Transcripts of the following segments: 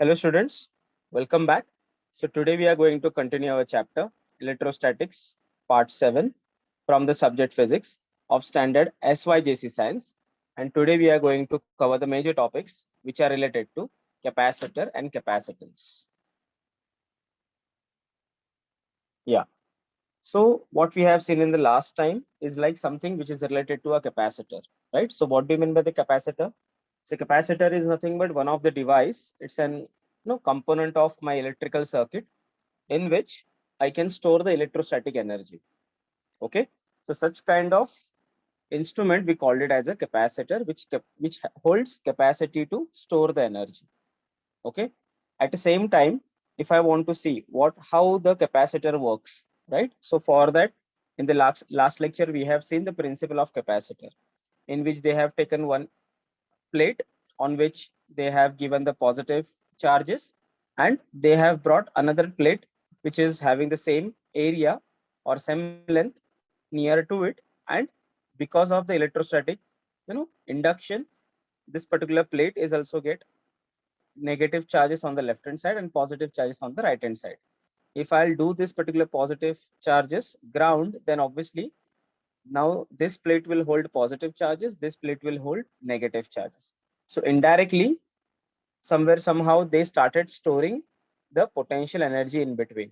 Hello students, welcome back. So today we are going to continue our chapter Electrostatics part 7 from the subject physics of standard SYJC science, and today we are going to cover the major topics which are related to capacitor and capacitance. Yeah. So what we have seen in the last time is like something which is related to a capacitor, right? So what do you mean by the capacitor? So capacitor is nothing but one of the device. It's an component of my electrical circuit in which I can store the electrostatic energy. Okay, so such kind of instrument we called it as a capacitor, which holds capacity to store the energy. Okay, at the same time, if I want to see what how the capacitor works, right? So for that, in the last lecture, we have seen the principle of capacitor, in which they have taken one plate on which they have given the positive charges, and they have brought another plate which is having the same area or same length near to it, and because of the electrostatic induction, this particular plate is also get negative charges on the left hand side and positive charges on the right hand side. If I'll do this particular positive charges ground, then obviously now this plate will hold positive charges, this plate will hold negative charges. So indirectly, somewhere somehow they started storing the potential energy in between.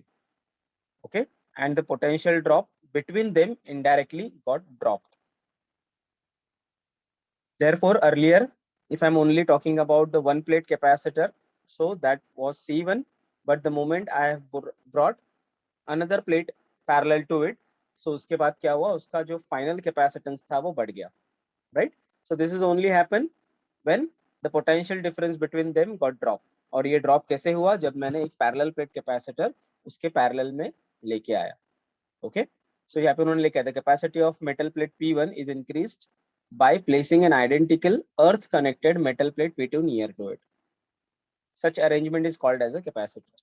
Okay, and the potential drop between them indirectly got dropped. Therefore, earlier, if I'm only talking about the one plate capacitor, so that was C1, but the moment I have brought another plate parallel to it, so उसके बाद क्या हुआ, उसका जो final capacitance था वो बढ़ गया, right? So this is only happen when the potential difference between them got dropped. और ये drop कैसे हुआ, जब मैंने एक parallel plate capacitor उसके parallel में लेके आया. Okay, so यहाँ पे उन्होंने लिखा है the capacity of metal plate P1 is increased by placing an identical earth connected metal plate P2 near to it. Such arrangement is called as a capacitor.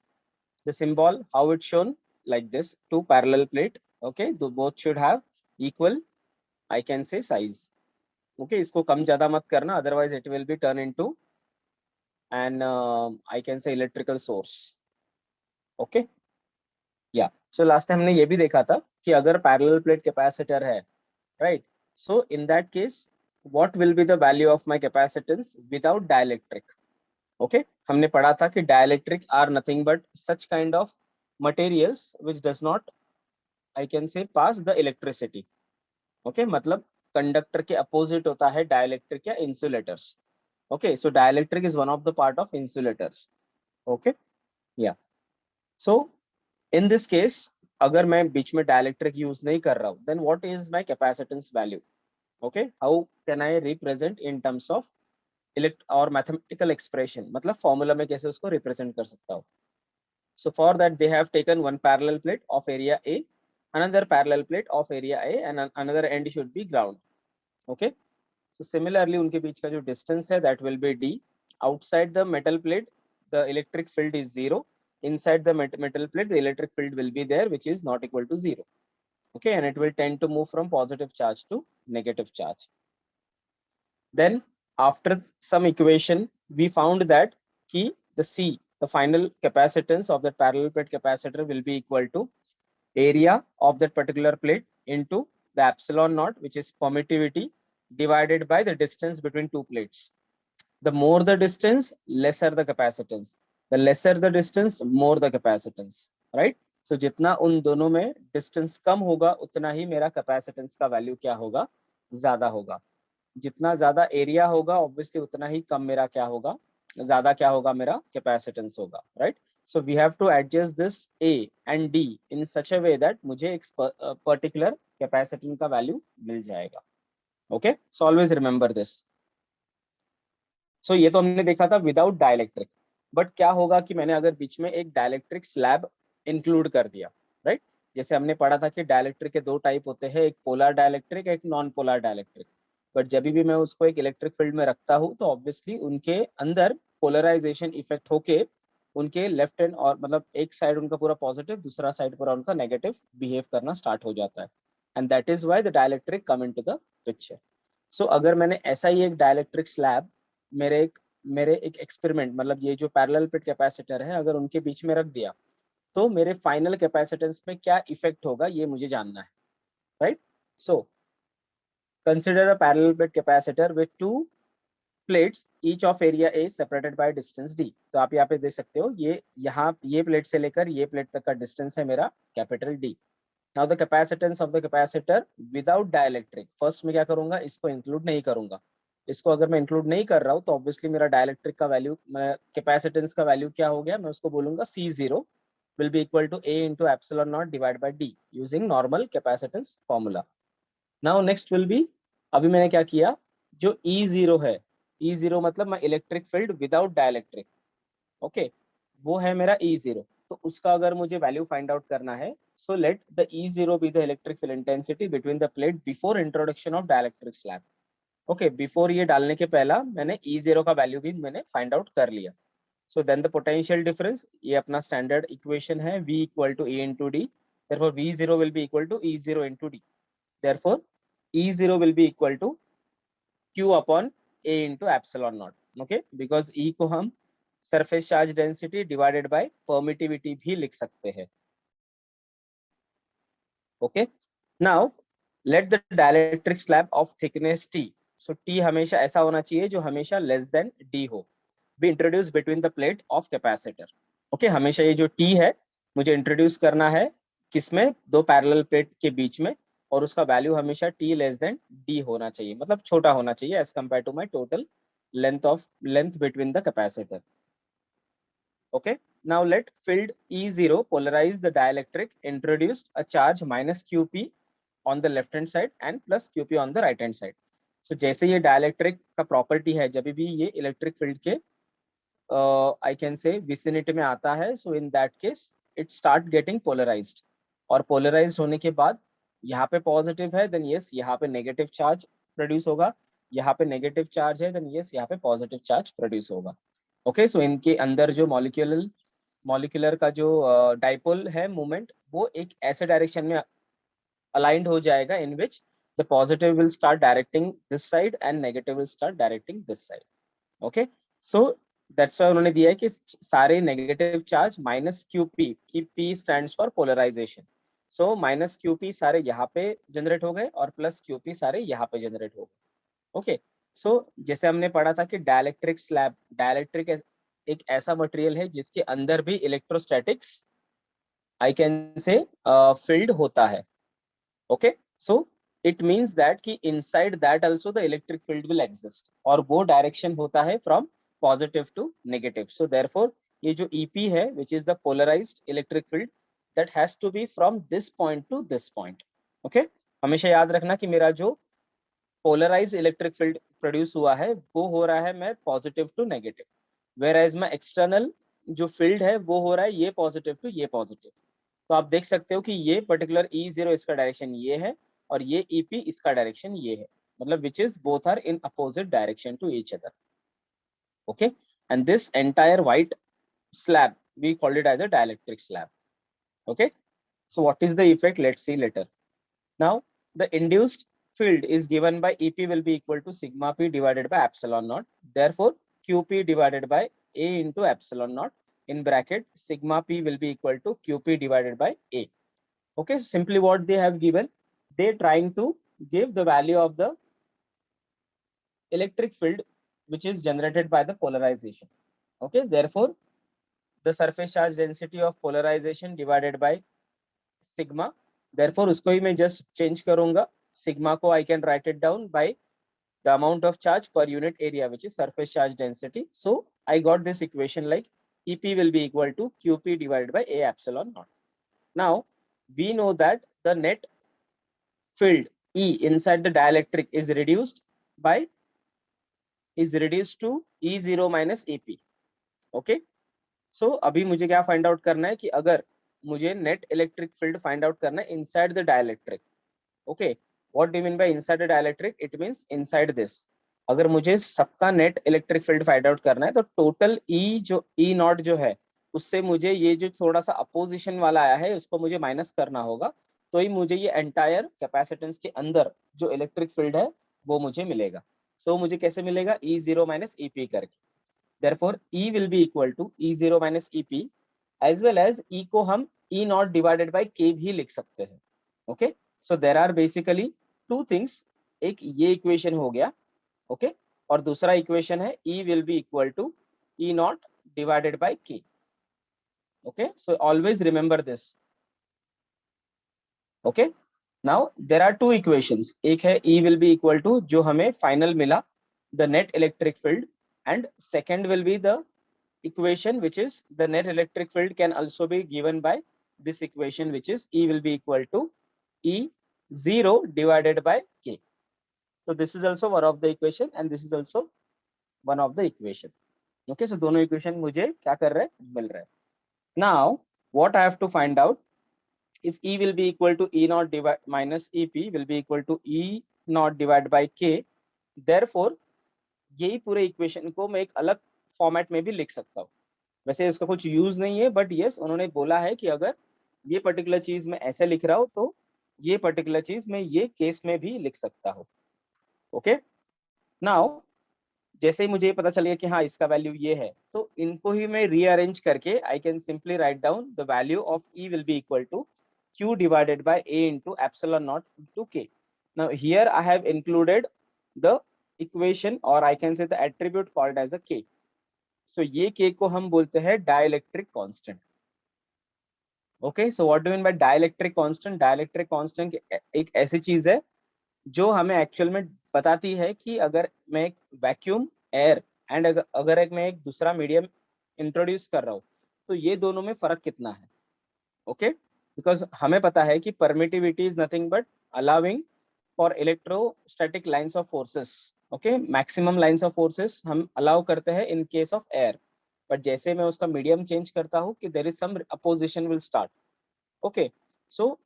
The symbol, how it's shown, like this: two parallel plate. Okay, the both should have equal, I can say, size. Okay, इसको कम ज्यादा मत करना, otherwise it will be turned into an I can say electrical source. Okay, yeah. So last time हमने ये भी देखा था कि अगर parallel plate capacitor है, right? So in that case, what will be the value of my capacitance without dielectric? Okay, हमने पढ़ा था कि dielectric are nothing but such kind of materials which does not, I can say, pass the electricity. Okay, मतलब conductor के opposite होता है dielectric या insulators. Okay, so dielectric is one of the part of insulators. Okay, yeah. So in this case, अगर मैं बीच में dielectric use नहीं कर रहा हूँ, then what is my capacitance value? Okay, how can I represent in terms of और mathematical expression, मतलब formula में कैसे उसको रिप्रेजेंट कर सकता हूँ. So for that they have taken one parallel plate of area A, another parallel plate of area A, and another end should be ground. Okay, so similarly उनके बीच का जो distance है that will be D. Outside the metal plate the electric field is 0. Inside the metal plate the electric field will be there, which is not equal to 0. Okay, and it will tend to move from positive charge to negative charge. Then after some equation we found that key the C, the final capacitance of the parallel plate capacitor, will be equal to area of that particular plate into the epsilon naught, which is permittivity, divided by the distance between two plates. The more the distance, lesser the capacitance. The lesser the distance, more the capacitance, right? So जितना उन दोनों में distance कम होगा, उतना ही मेरा capacitance का value क्या होगा, ज्यादा होगा. जितना ज्यादा एरिया होगा, ऑब्वियसली उतना ही कम मेरा क्या होगा, ज्यादा क्या होगा, मेरा कैपेसिटेंस होगा, right? So we have to adjust this A and D in such a way that मुझे एक पर्टिकुलर कैपेसिटेंस का वैल्यू मिल जाएगा. Okay, so always remember this. So ये तो हमने देखा था विदाउट डाइलेक्ट्रिक. बट क्या होगा कि मैंने अगर बीच में एक डाइलेक्ट्रिक स्लैब इंक्लूड कर दिया, राइट? जैसे हमने पढ़ा था कि डाइलेक्ट्रिक के दो टाइप होते हैं, एक पोलर डाइलेक्ट्रिक, एक नॉन पोलर डाइलेक्ट्रिक. बट जब भी मैं उसको एक इलेक्ट्रिक फील्ड में रखता हूँ तो ऑब्वियसली उनके अंदर पोलराइजेशन इफेक्ट होके उनके लेफ्ट हैंड, और मतलब एक साइड उनका पूरा पॉजिटिव, दूसरा साइड पूरा उनका नेगेटिव बिहेव करना स्टार्ट हो जाता है. And that is why the dielectric come into the picture. So अगर मैंने ऐसा ही एक डाइलेक्ट्रिक स्लैब मेरे एक मेरे एक एक्सपेरिमेंट, मतलब ये जो पैरेलल प्लेट कैपेसिटर है अगर उनके बीच में रख दिया तो मेरे फाइनल कैपेसिटेंस में क्या इफेक्ट होगा ये मुझे जानना है, right? So consider a parallel plate capacitor with two plates each of area A separated by distance D. तो आप यहाँ पे देख सकते हो ये प्लेट से लेकर ये प्लेट तक का डिस्टेंस है मेरा capital D. Now the capacitance of the capacitor without dielectric, first में क्या करूंगा, इसको इंक्लूड नहीं करूंगा। इसको अगर मैं इंक्लूड नहीं कर रहा हूँ तो ऑब्वियसली मेरा डाइलेक्ट्रिक का वैल्यू, कैपेसिटेंस का वैल्यू क्या हो गया, मैं उसको बोलूंगा C0 will be equal to A into epsilon naught divided by D using normal capacitance formula. Now next will be, अभी मैंने क्या किया, जो E0 है, E0 मतलब मैं electric field without dielectric, okay, वो है मेरा E0। तो उसका अगर मुझे वैल्यू फाइंड आउट करना है, so let the E0 be the electric field intensity between the plate before introduction of dielectric slab. Okay, before ये डालने के पहला मैंने E0 का वैल्यू भी मैंने फाइंड आउट कर लिया। So then the potential difference, ये अपना स्टैंडर्ड इक्वेशन है, V equal to A into D, therefore V0 will be equal to E0 into D, therefore E0 will be equal to Q upon A into epsilon naught, okay, because E को हम surface charge density divided by permittivity भी लिख सकते हैं, okay. Now let the dielectric slab of thickness T, so T हमेशा ऐसा होना चाहिए जो हमेशा लेस देन D हो, be introduce between the plate of capacitor, okay. हमेशा ये जो T है मुझे इंट्रोड्यूस करना है किसमें, दो पैरेलल प्लेट के बीच में, और उसका वैल्यू हमेशा T लेस देन D होना चाहिए, मतलब छोटा होना चाहिए as compare to my total length between the capacitor, okay. Now let field E0 polarize the dielectric, introduced a charge minus QP on the left hand side and plus QP on the right hand side. So जैसे ये dielectric का property है, जब भी ये electric field के I can से vicinity में आता है, so in that case it start getting polarized, और पोलराइज्ड होने के बाद यहाँ पे पॉजिटिव है देन यस यहाँ पे नेगेटिव चार्ज प्रोड्यूस होगा, यहाँ पे नेगेटिव चार्ज है देन यस यहाँ पे पॉजिटिव चार्ज प्रोड्यूस होगा, ओके। सो इनके अंदर जो मॉलिक्यूलर का जो डाइपोल है मोमेंट, वो एक ऐसे डायरेक्शन में अलाइंड हो जाएगा in which the positive will start directing this side and negative will start directing this side, okay. So that's why उन्होंने दिया है कि सारे नेगेटिव चार्ज माइनस QP, की P stands for polarization, so minus QP सारे यहाँ पे generate हो गए और प्लस QP सारे यहाँ पे जनरेट हो गए, ओके। सो जैसे हमने पढ़ा था कि डाइलेक्ट्रिक स्लैब, डाइलेक्ट्रिक एक ऐसा मटेरियल है जिसके अंदर भी electrostatics I can say field होता है, okay. So it means that कि inside that also the electric field will exist, और वो डायरेक्शन होता है from positive to negative. So therefore ये जो EP है which is the polarized electric field, that has to be from this point to this point, okay. हमेशा याद रखना कि मेरा जो पोलराइज इलेक्ट्रिक फील्ड प्रोड्यूस हुआ है वो हो रहा है मैं positive to negative, whereas मैं एक्सटर्नल जो फील्ड है वो हो रहा है ये पॉजिटिव टू ये पॉजिटिव। तो आप देख सकते हो कि ये पर्टिकुलर E0 इसका डायरेक्शन ये है और ये EP इसका डायरेक्शन ये है, मतलब which is both are in opposite direction to each other, okay. And this entire white slab we called it as a dielectric slab, okay. So what is the effect, let's see later. Now the induced field is given by EP will be equal to sigma p divided by epsilon naught, therefore QP divided by A into epsilon naught, in bracket sigma p will be equal to QP divided by A, okay. So simply what they have given, they trying to give the value of the electric field which is generated by the polarization, okay. Therefore the surface charge density of polarization divided by sigma, therefore उसको ही मैं just change करूंगा, sigma को I can write it down by the amount of charge per unit area which is surface charge density. So I got this equation like EP will be equal to QP divided by A epsilon naught. Now we know that the net field E inside the dielectric is reduced to E0 minus EP, okay. सो अभी मुझे क्या find out करना है कि अगर मुझे net electric field find out करना है inside the dielectric, okay. What do mean by inside the dielectric, it means inside this. अगर मुझे सबका net electric field find out करना है तो टोटल E0 जो है उससे मुझे ये जो थोड़ा सा अपोजिशन वाला आया है उसको मुझे माइनस करना होगा, तो ही मुझे ये एंटायर कैपेसिटेंस के अंदर जो इलेक्ट्रिक फील्ड है वो मुझे मिलेगा। सो मुझे कैसे मिलेगा, E0 माइनस EP करके, therefore E will be equal to E0 minus EP, as well as E को हम E not divided by K भी लिख सकते हैं. Okay, so there are basically two things. एक ये इक्वेशन हो गया, ओके, और दूसरा इक्वेशन है E will be equal to E not divided by K. Okay, so always remember this. Okay, now there are two equations. एक है E will be equal to जो हमें फाइनल मिला, the net electric field, and second will be the equation which is the net electric field can also be given by this equation, which is E will be equal to E0 divided by K. So this is also one of the equation and this is also one of the equation. Okay, so दोनों equation मुझे क्या कर रहे हैं, मिल रहे हैं. Now what I have to find out, if E will be equal to E naught divide minus EP will be equal to E naught divided by K, therefore यही पूरे इक्वेशन को मैं एक अलग फॉर्मेट में भी लिख सकता हूँ. वैसे इसका कुछ यूज नहीं है, बट यस उन्होंने बोला है कि अगर ये पर्टिकुलर चीज मैं ऐसे लिख रहा हूँ तो ये पर्टिकुलर चीज मैं ये केस में भी लिख सकता हूँ. ओके, नाउ जैसे ही मुझे पता चल गया कि हाँ इसका वैल्यू ये है, तो इनको ही मैं रीअरेंज करके I can simply write down the value of E will be equal to Q divided by A into epsilon naught into K. Now here I have included the equation, or I can say the attribute called as a K. So ये K को हम बोलते हैं dielectric constant. Okay, so what do mean by dielectric constant? Dielectric constant एक ऐसी चीज है जो हमें एक्चुअल में बताती है कि अगर मैं एक वैक्यूम एयर एंड अगर एक मैं एक दूसरा मीडियम इंट्रोड्यूस कर रहा हूँ तो ये दोनों में फर्क कितना है. ओके, बिकॉज हमें पता है कि permittivity is nothing but allowing for electrostatic lines of forces. Okay, maximum lines of forces हम अलाउ करते हैं in case of air, but जैसे मैं उसका मीडियम चेंज करता हूँ कि there is some opposition will start. Okay, so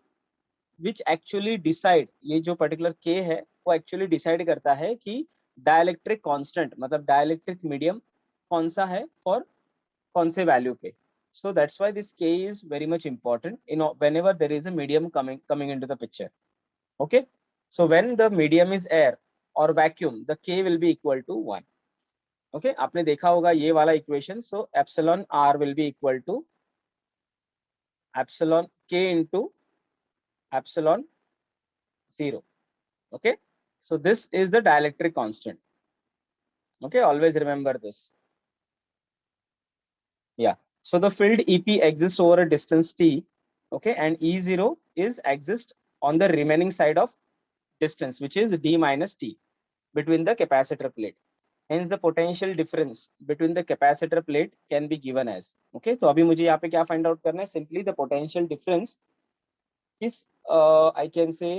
which actually decide, ये जो पर्टिकुलर के है वो एक्चुअली डिसाइड करता है कि डाइलेक्ट्रिक कांस्टेंट मतलब डाइलेक्ट्रिक मीडियम कौन सा है फॉर कौन से वैल्यू पे. So that's why this K is very much important in whenever there is a medium coming into the picture. Okay, so when the medium is air or vacuum, the K will be equal to 1. Okay, आपने देखा होगा ये वाला equation. So epsilon R will be equal to epsilon K into epsilon 0. Okay, so this is the dielectric constant. Okay, always remember this. Yeah, so the field EP exists over a distance t. Okay, and E0 is exist on the remaining side of distance, which is d minus t between the capacitor plate. Hence the potential difference between the capacitor plate can be given as. Okay, तो अभी मुझे यहाँ पे क्या find out करना है, simply the potential difference किस I can say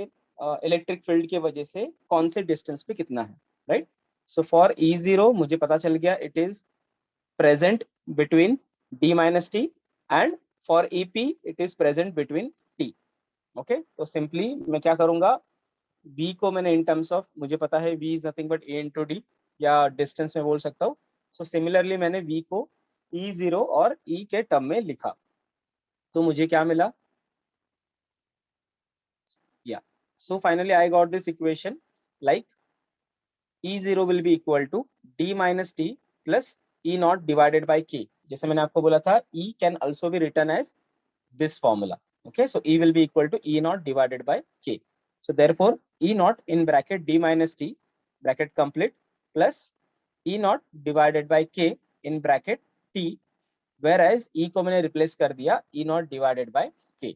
electric field के वजह से कौन से distance पे कितना है, right? So for E0 मुझे पता चल गया it is present between d minus t, and for EP it is present between t. Okay, तो simply मैं क्या करूँगा, V को मैंने इन टर्म्स ऑफ, मुझे पता है V is nothing but A into D, या डिस्टेंस में बोल सकता हूँ. सो सिमिलरली मैंने V को E0 और E के टर्म में लिखा, तो मुझे क्या मिला, या so finally I got this equation like E0 will be equal to D minus t plus E not divided by K. जैसे मैंने आपको बोला था E can also be written as this formula. Okay, so E will be equal to E naught divided by K. So therefore E naught in bracket D minus T bracket complete plus E naught divided by K in bracket T, whereas E को मैंने replace कर दिया E naught divided by K.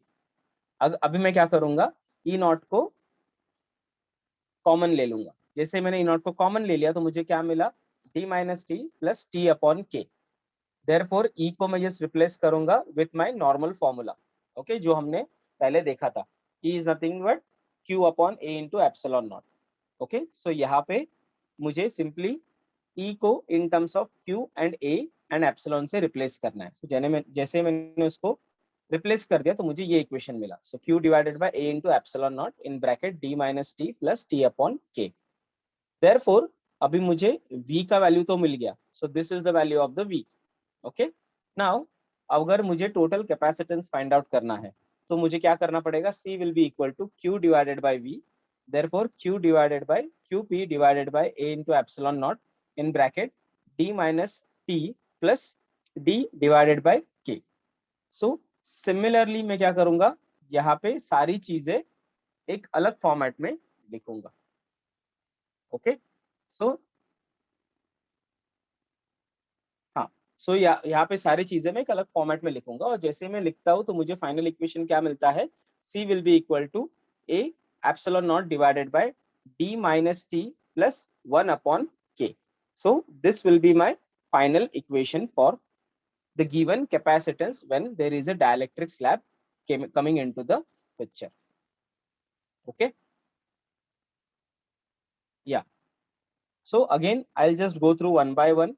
अभी मैं क्या करूंगा, E naught को common ले लूंगा. जैसे मैंने E naught को कॉमन ले लिया तो मुझे क्या मिला, D minus T plus T upon K. Therefore E को मैं जस्ट रिप्लेस करूंगा with my normal formula. Okay, जो हमने पहले देखा था, E is nothing but Q upon A into epsilon not. Okay, so यहाँ पे मुझे सिंपली E को in terms of Q and A and epsilon से रिप्लेस करना है. so, जैसे मैंने उसको रिप्लेस कर दिया तो मुझे ये इक्वेशन मिला. सो Q divided by A into epsilon not in bracket D minus T plus T upon K. Therefore अभी मुझे V का वैल्यू तो मिल गया. सो this is the value of the V. Okay, now अगर मुझे टोटल कैपेसिटेंस फाइंड आउट करना है तो मुझे क्या करना पड़ेगा, C will be equal to Q divided by V. Therefore Q divided by QP divided by A into epsilon not in bracket D minus t plus d divided by k. So similarly मैं क्या करूंगा, यहाँ पे सारी चीजें एक अलग format में लिखूंगा. ओके, सो हाँ, सो यहाँ पे सारी चीजें मैं एक अलग फॉर्मेट में लिखूंगा, और जैसे मैं लिखता हूँ तो मुझे फाइनल इक्वेशन क्या मिलता है, c will be equal to a epsilon not divided by d minus t plus 1 upon k. So this will be my final equation for the given capacitance when there is a dielectric slab coming into the picture. Okay, yeah, so again I'll just go through one by one.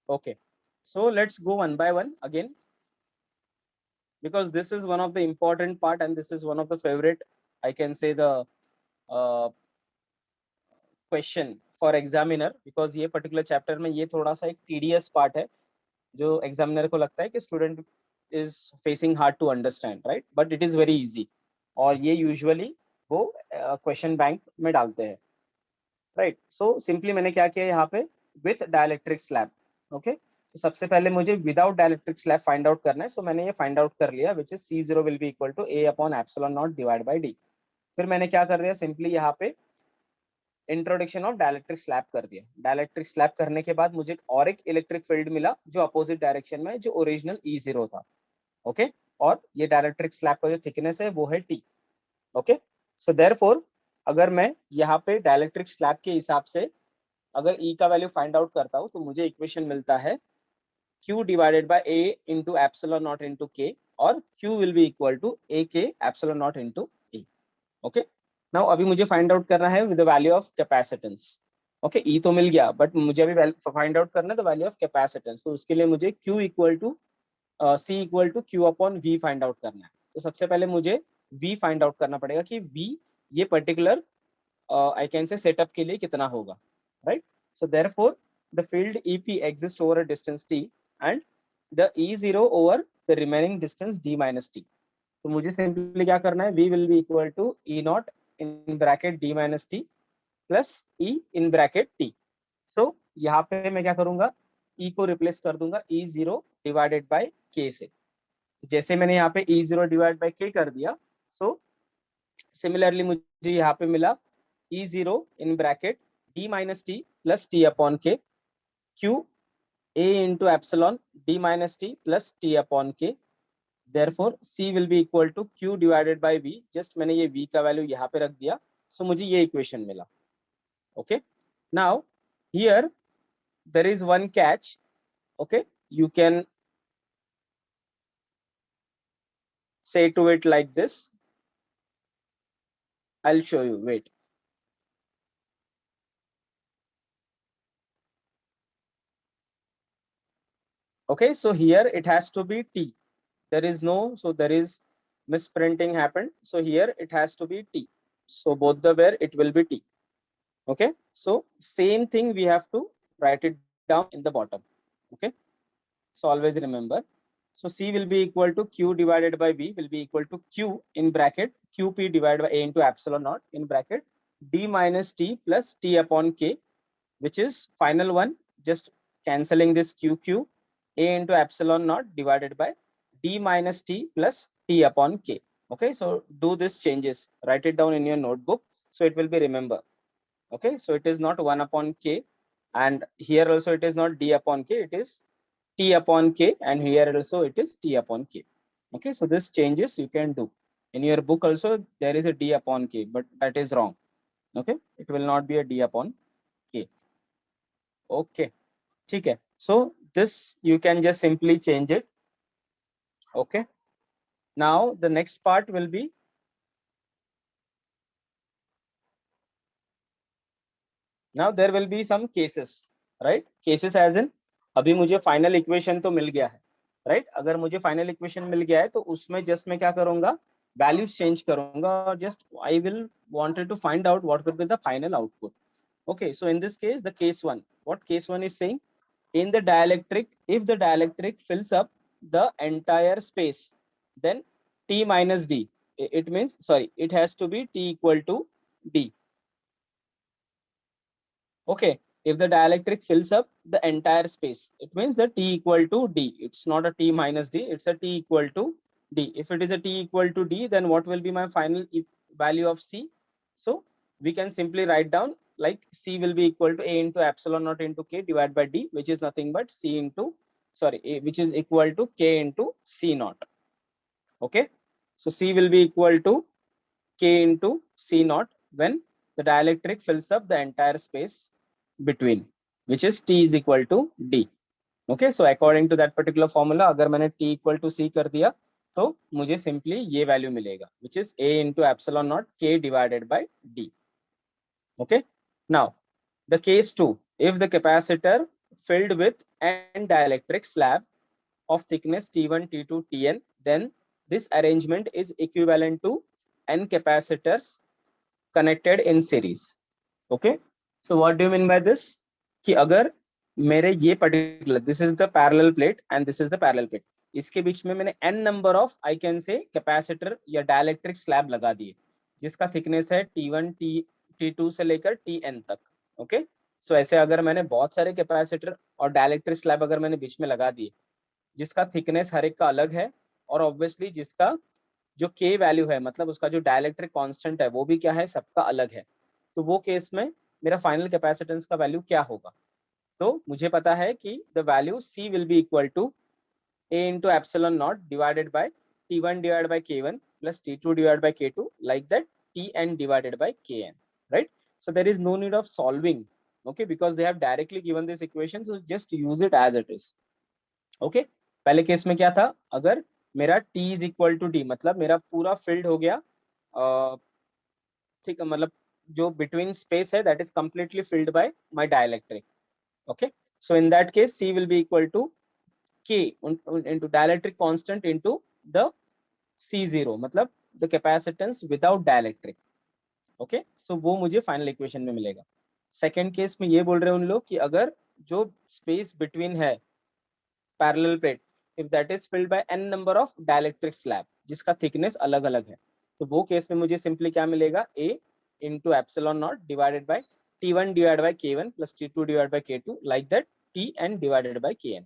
Okay, so let's go one by one again, because this is one of the important part and this is one of the favorite, I can say, the uh, question for examiner, because ये particular chapter में ये थोड़ा सा एक tedious part है जो examiner को लगता है कि student is facing hard to understand, right, but it is very easy, और ये usually वो question bank में डालते हैं, right. So simply मैंने क्या किया यहाँ पे, with dielectric slab. Okay, तो सबसे पहले मुझे without dielectric slab find out करना है, सो मैंने ये फाइंड आउट कर लिया, which is C0 will be equal to a upon epsilon not divide by d. फिर मैंने क्या कर दिया, सिंपली यहाँ पे इंट्रोडक्शन ऑफ डायलेक्ट्रिक स्लैब कर दिया. डायलेक्ट्रिक स्लैब करने के बाद मुझे और एक इलेक्ट्रिक फील्ड मिला जो अपोजिट डायरेक्शन में, जो ओरिजिनल E0 था. ओके, और ये डायलेक्ट्रिक स्लैब का जो थिकनेस है वो है T. ओके, सो देयरफॉर अगर मैं यहाँ पे डायलेक्ट्रिक स्लैब के हिसाब से अगर E का वैल्यू फाइंड आउट करता हूँ तो मुझे इक्वेशन मिलता है Q divided by A into epsilon naught into K, और Q will be equal to AK epsilon naught into E. Okay, now अभी मुझे फाइंड आउट करना है with the value of capacitance. Okay, E तो मिल गया, but मुझे अभी find out करना है द वैल्यू ऑफ कैपेसिटेंस. तो उसके लिए मुझे Q equal to C equal to Q upon V find out करना है. तो सबसे पहले मुझे V फाइंड आउट करना पड़ेगा कि V ये पर्टिकुलर आई कैन से सेटअप के लिए कितना होगा, right. So therefore the field EP exists over a distance t and the E0 over the remaining distance d minus t. तो मुझे सिंपली क्या करना है, V will be equal to E naught in bracket d minus t plus E in bracket t. so यहाँ पे मैं क्या करूंगा, E को रिप्लेस कर दूंगा E0 डिवाइडेड बाय K से. जैसे मैंने यहाँ पे E0 डिवाइड बाय K कर दिया, सो सिमिलरली मुझे यहाँ पे मिला E0 in bracket d minus t plus t upon k, Q A into epsilon d minus t plus t upon k. Therefore C will be equal to Q divided by V. Just मैंने ये V का value यहाँ पे रख दिया, so मुझे ये equation मिला. Okay, now here there is one catch. Okay, you can say to it like this. I'll show you, wait. Okay, so here it has to be T. There is no, so there is misprinting happened. So here it has to be T. So both the where it will be T. Okay, so same thing we have to write it down in the bottom. Okay, so always remember. So C will be equal to Q divided by V will be equal to Q in bracket QP divided by A into epsilon naught in bracket D minus T plus T upon K, which is final one, just cancelling this QQ, A into epsilon naught divided by D minus T plus T upon K. Okay, so do this changes, write it down in your notebook, so it will be remember. Okay, so it is not 1 upon K, and here also it is not D upon K, it is T upon K, and here also it is T upon K. Okay, so this changes you can do. In your book also there is a D upon K, but that is wrong. Okay, it will not be a D upon K. Okay, ठीक है. So this you can just simply change it. Okay, now the next part will be, now there will be some cases, right. Cases as in अभी मुझे final equation तो मिल गया है, right. अगर मुझे final equation मिल गया है तो उसमें जस्ट मैं क्या करूंगा, वैल्यूज चेंज करूंगा, और just I will wanted to find out what will be the final output. Okay, so in this case, the case one, what case 1 is saying? In the dielectric, if the dielectric fills up the entire space, then T minus D, it means, sorry, it has to be T equal to D. Okay, if the dielectric fills up the entire space, it means the T equal to D. It's not a T minus D, it's a T equal to D. If it is a T equal to D, then what will be my final value of C? So we can simply write down like C will be equal to A into epsilon naught into K divided by D, which is nothing but C into, sorry, A, which is equal to K into C naught. Okay, so C will be equal to K into C naught when the dielectric fills up the entire space between, which is T is equal to D. Okay, so according to that particular formula, अगर मैंने T equal to C कर दिया तो मुझे simply ये value मिलेगा, which is A into epsilon naught K divided by D. Okay, now the case 2, if the capacitor filled with n dielectric slab of thickness T1, T2, Tn, then this arrangement is equivalent to n capacitors connected in series. Okay, so what do you mean by this? कि अगर मेरे ये particular, this is the parallel plate and this is the parallel plate, इसके बीच में मैंने n number of, I can say, capacitor या dielectric slab लगा दिए जिसका thickness है T1, T2 से लेकर Tn तक. ओके, सो ऐसे अगर मैंने बहुत सारे कैपेसिटर और डायलेक्ट्रिक स्लैब अगर मैंने बीच में लगा दिए जिसका थिकनेस हर एक का अलग है और ऑब्वियसली जिसका जो के वैल्यू है, मतलब उसका जो डायलेक्ट्रिक कांस्टेंट है वो भी क्या है, सबका अलग है, तो वो केस में मेरा फाइनल कैपेसिटेंस का वैल्यू क्या होगा? तो मुझे पता है कि the value C will be equal to A into epsilon naught divided by T1 divided by K1 plus T2 divided by K2, like that Tn divided by Kn, right? So there is no need of solving, okay, because they have directly given this equation, so just use it as it is. Okay, पहले case में क्या था, अगर मेरा T is equal to D, मतलब मेरा पूरा field हो गया, ठीक है, मतलब जो बिटवीन स्पेस है that is completely filled by my dielectric. Okay, so in that case C will be equal to K into dielectric constant into the C0, मतलब the capacitance without dielectric. Okay, so वो मुझे final equation में मिलेगा. Second case में ये बोल रहे हैं उन लोग कि अगर जो स्पेस बिटवीन है parallel plate, if that is filled by n number of dielectric slab जिसका थिकनेस अलग अलग है, तो वो केस में मुझे सिंपली क्या मिलेगा, A into epsilon naught divided by T1 divided by K1 plus T2 divided by K2, like that Tn divided by Kn,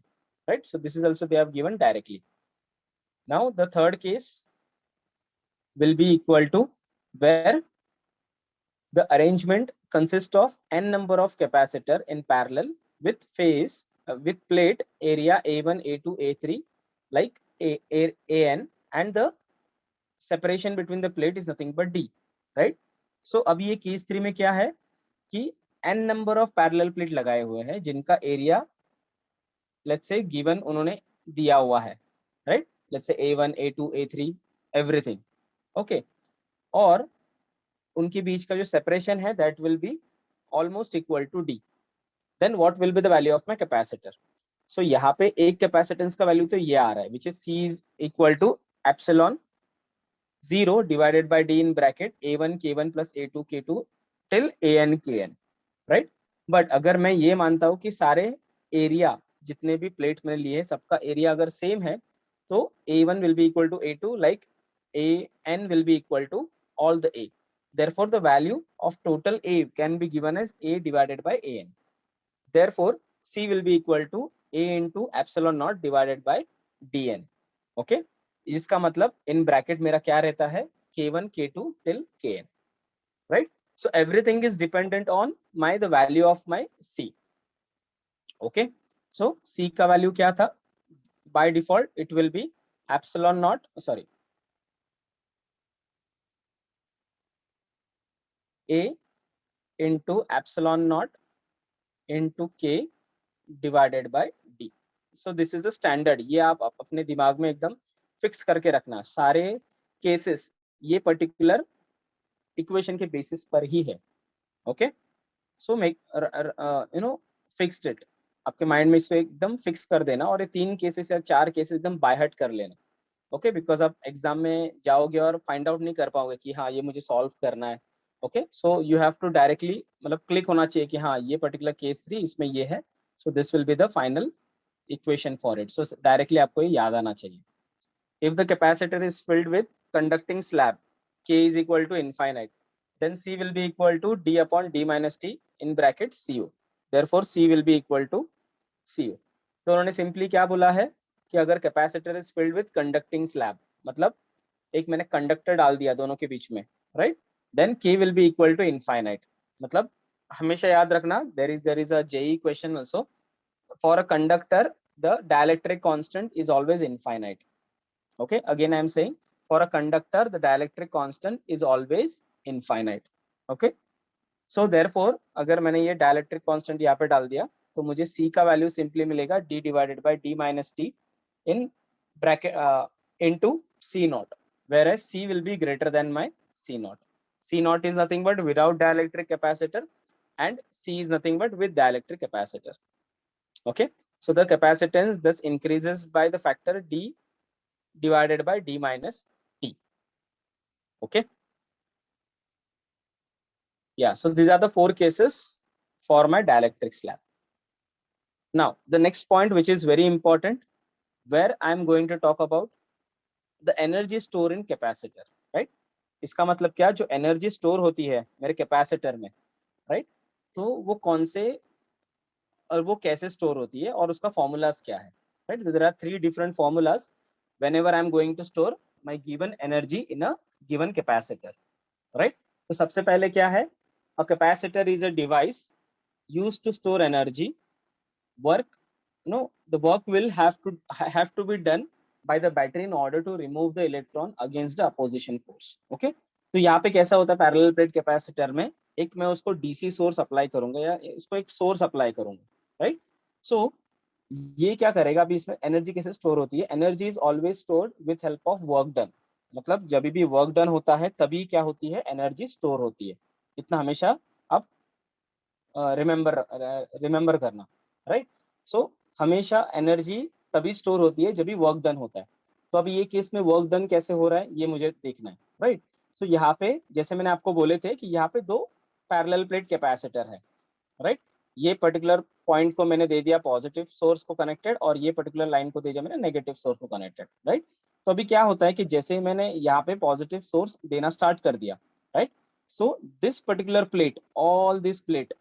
right? So this is also they have given directly. Now the third case will be equal to where the arrangement consists of n number of capacitor in parallel with phase with plate area A1, A2, A3 like An, and the separation between the plate is nothing but D, right? So अभी ये case 3 में क्या है कि n number of parallel plate लगाए हुए हैं जिनका एरिया लेट्स से गिवन उन्होंने दिया हुआ है, right? Let's say A1, A2, A3 everything. Okay, और उनके बीच का जो सेपरेशन है that will be almost equal to D. Then what will be the value of my capacitor? So यहाँ पे एक कैपेसिटेंस का वैल्यू तो ये आ रहा है which is C is equal to epsilon 0 divided by D in bracket A1 K1 plus A2 K2 till AN KN, right? But अगर मैं ये मानता हूँ कि सारे एरिया जितने भी प्लेट मैंने लिए सबका एरिया अगर सेम है तो A1 will be equal to A2 like AN will be equal to all the A. Therefore, the value of total A can be given as A divided by AN. Therefore, C will be equal to A into epsilon naught divided by DN. Okay, इसका मतलब in bracket मेरा क्या रहता है, K1 K2 till KN, right? So everything is dependent on the value of my C. Okay, so C का value क्या था? By default it will be epsilon naught, sorry, A into epsilon naught into K divided by D. So this is a standard. ये आप अपने दिमाग में एकदम fix करके रखना, सारे केसेस ये पर्टिकुलर इक्वेशन के बेसिस पर ही है. Okay, so make you know fixed it, आपके माइंड में इसको एकदम फिक्स कर देना और ये 3 केसेस या 4 केसेस एकदम बाय हार्ट कर लेना. ओके, बिकॉज आप एग्जाम में जाओगे और फाइंड आउट नहीं कर पाओगे कि हाँ ये मुझे सॉल्व करना है, okay, so you have to directly मतलब क्लिक होना चाहिए कि हाँ ये पर्टिकुलर केस 3 इसमें ये है, सो this will be the final equation for it. So directly आपको ये याद आना चाहिए। If the capacitor is filled with conducting slab, K is equal to infinite, then C will be equal to D upon D minus T in bracket CO. Therefore, C will be equal to CO. तो उन्होंने simply क्या बोला है कि अगर capacitor is filled with conducting slab, मतलब एक मैंने कंडक्टर डाल दिया दोनों के बीच में, right, then K will be equal to infinite। मतलब हमेशा याद रखना, there is a JEE question also, for a conductor the dielectric constant is always infinite। Okay, again I am saying, for a conductor the dielectric constant is always infinite। Okay, so therefore अगर मैंने ये dielectric constant यहाँ पे डाल दिया तो मुझे C का वैल्यू सिंपली मिलेगा D divided by D minus T in bracket into C naught, whereas C will be greater than my C naught। C naught is nothing but without dielectric capacitor and C is nothing but with dielectric capacitor। Okay, so the capacitance thus increases by the factor D divided by D minus T। Okay, yeah, so these are the 4 cases for my dielectric slab। Now the next point, which is very important, where I am going to talk about the energy store in capacitor, right? इसका मतलब क्या, जो energy store होती है मेरे capacitor में, right, तो वो कौन से और वो कैसे स्टोर होती है और उसका फॉर्मूलाज क्या है, right. There are 3 different formulas whenever I am going to store my given energy in a given capacitor, right. तो सबसे पहले क्या है, a capacitor is a device used to store energy. Work, no, the work will have to be done by the battery in order to remove the electron against the opposition force। okay, तो यहाँ पे कैसा होता है parallel plate capacitor में, एक मैं उसको डीसी सोर्स अप्लाई करूंगा या उसको एक सोर्स अप्लाई करूंगा, राइट। सो ये क्या करेगा, अभी इसमें एनर्जी कैसे स्टोर होती है, energy is always stored with help of work done. मतलब जब भी वर्क डन होता है तभी क्या होती है, एनर्जी स्टोर होती है। इतना हमेशा आप रिमेंबर रिमेंबर करना, राइट। सो हमेशा एनर्जी तभी स्टोर होती है जब भी वर्क डन होता है। तो अभी ये केस में वर्क डन कैसे हो रहा है ये मुझे देखना है, राइट। सो यहाँ पे जैसे मैंने आपको बोले थे कि यहाँ पे 2 पैरेलल प्लेट कैपेसिटर है, राइट। ये पर्टिकुलर पॉइंट को मैंने दे दिया पॉजिटिव सोर्स को कनेक्टेड और ये पर्टिकुलर लाइन को दे दिया मैंने नेगेटिव सोर्स को कनेक्टेड, राइट। तो अभी क्या होता है कि जैसे ही मैंने यहाँ पे पॉजिटिव सोर्स देना स्टार्ट कर दिया, right, so this particular plate, all this plate,